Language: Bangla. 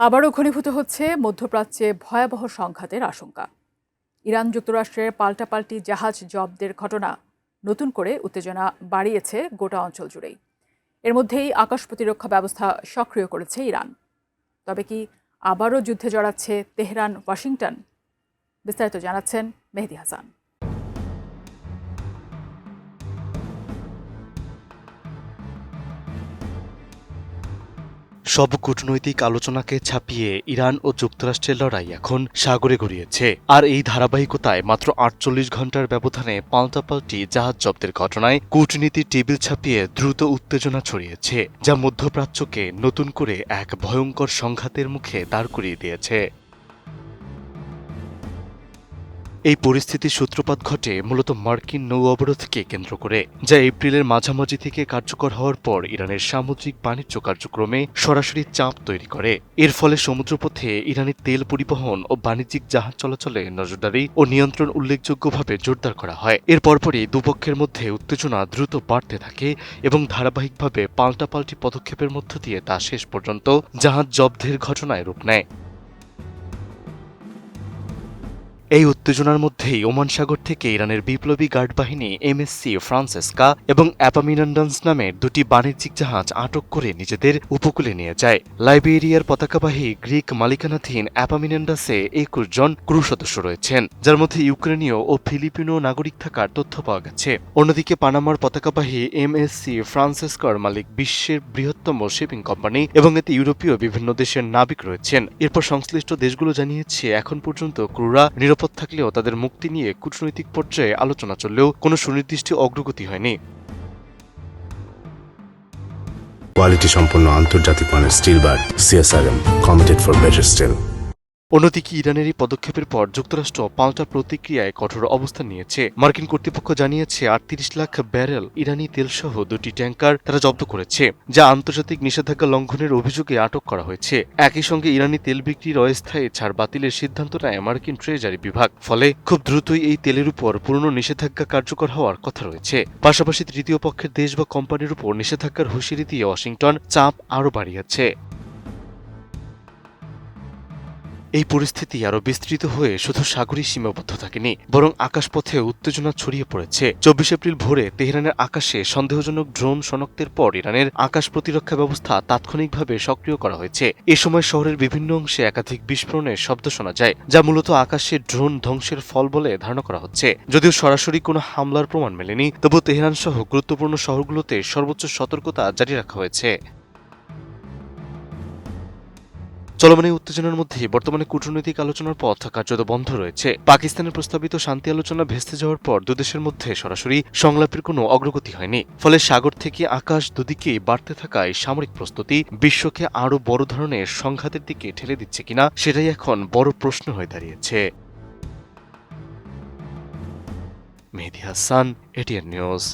আবারও ঘনীভূত হচ্ছে মধ্যপ্রাচ্যে ভয়াবহ সংঘাতের আশঙ্কা। ইরান যুক্তরাষ্ট্রের পাল্টাপাল্টি জাহাজ জব্দের ঘটনা নতুন করে উত্তেজনা বাড়িয়েছে গোটা অঞ্চল জুড়েই। এর মধ্যেই আকাশ প্রতিরক্ষা ব্যবস্থা সক্রিয় করেছে ইরান। তবে কি আবারও যুদ্ধে জড়াচ্ছে তেহরান ওয়াশিংটন? বিস্তারিত জানাচ্ছেন মেহেদী হাসান। সব কূটনৈতিক আলোচনাকে ছাপিয়ে ইরান ও যুক্তরাষ্ট্রের লড়াই এখন সাগরে গড়িয়েছে। আর এই ধারাবাহিকতায় মাত্র ৪৮ ঘণ্টার ব্যবধানে পাল্টাপাল্টি জাহাজ জব্দের ঘটনায় কূটনীতির টেবিল ছাপিয়ে দ্রুত উত্তেজনা ছড়িয়েছে, যা মধ্যপ্রাচ্যকে নতুন করে এক ভয়ঙ্কর সংঘাতের মুখে দাঁড় করিয়ে দিয়েছে। এই পরিস্থিতির সূত্রপাত ঘটে মূলত মার্কিন নৌ অবরোধকে কেন্দ্র করে, যা এপ্রিলের মাঝামাঝি থেকে কার্যকর হওয়ার পর ইরানের সামুদ্রিক বাণিজ্য কার্যক্রমে সরাসরি চাপ তৈরি করে। এর ফলে সমুদ্রপথে ইরানি তেল পরিবহন ও বাণিজ্যিক জাহাজ চলাচলে নজরদারি ও নিয়ন্ত্রণ উল্লেখযোগ্যভাবে জোরদার করা হয়। এর পরপরই দুপক্ষের মধ্যে উত্তেজনা দ্রুত বাড়তে থাকে এবং ধারাবাহিকভাবে পাল্টাপাল্টি পদক্ষেপের মধ্য দিয়ে তা শেষ পর্যন্ত জাহাজ জব্দের ঘটনায় রূপ নেয়। এই উত্তেজনার মধ্যেই ওমান সাগর থেকে ইরানের বিপ্লবী গার্ড বাহিনী এমএসসি ফ্রান্সেসকা এবং অ্যাপামিনান্ডান্স নামের দুটি বাণিজ্যিক জাহাজ আটক করে নিজেদের উপকূলে নিয়ে যায়। লাইবেরিয়ার পতাকাবাহী গ্রিক মালিকানাধীন অ্যাপামিনান্ডাসে ২১ জন ক্রু সদস্য রয়েছেন, যার মধ্যে ইউক্রেনীয় ও ফিলিপিনো নাগরিক থাকার তথ্য পাওয়া গেছে। অন্যদিকে পানামার পতাকাবাহী এমএসসি ফ্রান্সেসকার মালিক বিশ্বের বৃহত্তম শিপিং কোম্পানি এবং এতে ইউরোপীয় বিভিন্ন দেশের নাবিক রয়েছেন। এরপর সংশ্লিষ্ট দেশগুলো জানিয়েছে এখন পর্যন্ত ক্রুরা নিরাপদ থাকলেও তাদের মুক্তি নিয়ে কূটনৈতিক পর্যায়ে আলোচনা চললেও কোনো সুনির্দিষ্ট অগ্রগতি হয়নি। কোয়ালিটি সম্পন্ন আন্তর্জাতিক মানের still bar CSRM, committed for better still. অন্যদিকে ইরানের এই পদক্ষেপের পর যুক্তরাষ্ট্র পাল্টা প্রতিক্রিয়ায় কঠোর অবস্থান নিয়েছে। মার্কিন কর্তৃপক্ষ জানিয়েছে ৩৮ লাখ ব্যারেল ইরানি তেলসহ দুটি ট্যাঙ্কার তারা জব্দ করেছে, যা আন্তর্জাতিক নিষেধাজ্ঞা লঙ্ঘনের অভিযোগে আটক করা হয়েছে। একই সঙ্গে ইরানি তেল বিক্রির অস্থায়ী ছাড় বাতিলের সিদ্ধান্ত নেয় মার্কিন ট্রেজারি বিভাগ। ফলে খুব দ্রুতই এই তেলের উপর পুরনো নিষেধাজ্ঞা কার্যকর হওয়ার কথা রয়েছে। পাশাপাশি তৃতীয় পক্ষের দেশ বা কোম্পানির উপর নিষেধাজ্ঞার হুঁশিয়ারি দিয়ে ওয়াশিংটন চাপ আরও বাড়িয়েছে। এই পরিস্থিতি আরও বিস্তৃত হয়ে শুধু সাগরেই সীমাবদ্ধ থাকেনি, বরং আকাশপথে উত্তেজনা ছড়িয়ে পড়েছে। ২৪ এপ্রিল ভোরে তেহরানের আকাশে সন্দেহজনক ড্রোন শনাক্তের পর ইরানের আকাশ প্রতিরক্ষা ব্যবস্থা তাৎক্ষণিকভাবে সক্রিয় করা হয়েছে। এ সময় শহরের বিভিন্ন অংশে একাধিক বিস্ফোরণের শব্দ শোনা যায়, যা মূলত আকাশে ড্রোন ধ্বংসের ফল বলে ধারণা করা হচ্ছে। যদিও সরাসরি কোনো হামলার প্রমাণ মেলেনি, তবু তেহরান সহ গুরুত্বপূর্ণ শহরগুলোতে সর্বোচ্চ সতর্কতা জারি রাখা হয়েছে। চলমান এই উত্তেজনার মধ্যে বর্তমানে কূটনৈতিক আলোচনার পথ কার্যত বন্ধ রয়েছে। পাকিস্তানের প্রস্তাবিত শান্তি আলোচনা ভেস্তে যাওয়ার পর দুদেশের মধ্যে সরাসরি সংলাপের কোনো অগ্রগতি হয়নি। ফলে সাগর থেকে আকাশ দুদিকেই বাড়তে থাকায় সামরিক প্রস্তুতি বিশ্বকে আরও বড় ধরনের সংঘাতের দিকে ঠেলে দিচ্ছে কিনা, সেটাই এখন বড় প্রশ্ন হয়ে দাঁড়িয়েছে। মেহেদী হাসান, এটিএন নিউজ।